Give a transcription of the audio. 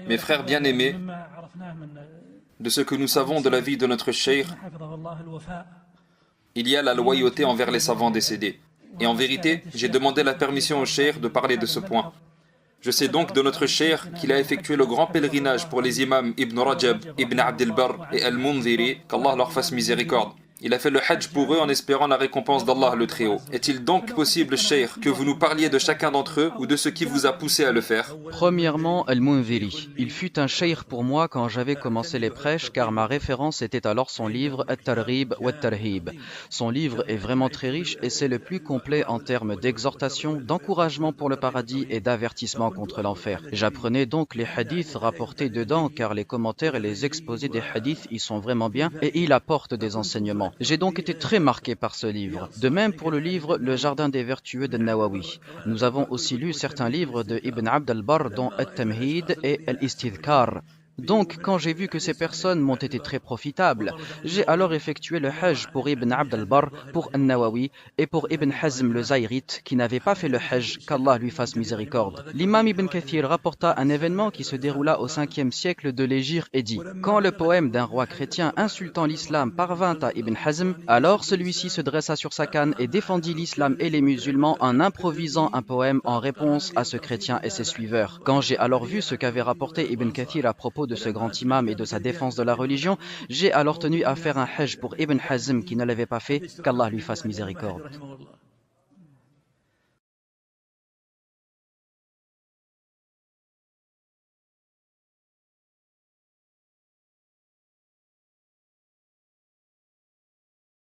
Mes frères bien-aimés, de ce que nous savons de la vie de notre cheikh, il y a la loyauté envers les savants décédés. Et en vérité, j'ai demandé la permission au cheikh de parler de ce point. Je sais donc de notre cheikh qu'il a effectué le grand pèlerinage pour les imams Ibn Rajab, Ibn Abd al-Barr et Al-Mundhiri, qu'Allah leur fasse miséricorde. Il a fait le hajj pour eux en espérant la récompense d'Allah le Très-Haut. Est-il donc possible, cheikh, que vous nous parliez de chacun d'entre eux ou de ce qui vous a poussé à le faire? Premièrement, Al-Mundhiri. Il fut un cheikh pour moi quand j'avais commencé les prêches car ma référence était alors son livre At-Targhib wa At-Tarhib. Son livre est vraiment très riche et c'est le plus complet en termes d'exhortation, d'encouragement pour le paradis et d'avertissement contre l'enfer. J'apprenais donc les hadiths rapportés dedans car les commentaires et les exposés des hadiths y sont vraiment bien et il apporte des enseignements. J'ai donc été très marqué par ce livre. De même pour le livre Le Jardin des Vertueux de Nawawi. Nous avons aussi lu certains livres de Ibn Abd al-Barr dont At-Tamhid et Al-Istidhkar. Donc, quand j'ai vu que ces personnes m'ont été très profitables, j'ai alors effectué le Hajj pour Ibn Abd al-Barr, pour An-Nawawi et pour Ibn Hazm le Zayrite qui n'avait pas fait le Hajj, qu'Allah lui fasse miséricorde. L'imam Ibn Kathir rapporta un événement qui se déroula au 5e siècle de l'Hégire et dit « Quand le poème d'un roi chrétien insultant l'islam parvint à Ibn Hazm, alors celui-ci se dressa sur sa canne et défendit l'islam et les musulmans en improvisant un poème en réponse à ce chrétien et ses suiveurs. Quand j'ai alors vu ce qu'avait rapporté Ibn Kathir à propos de ce grand imam et de sa défense de la religion, j'ai alors tenu à faire un hajj pour Ibn Hazm qui ne l'avait pas fait, qu'Allah lui fasse miséricorde.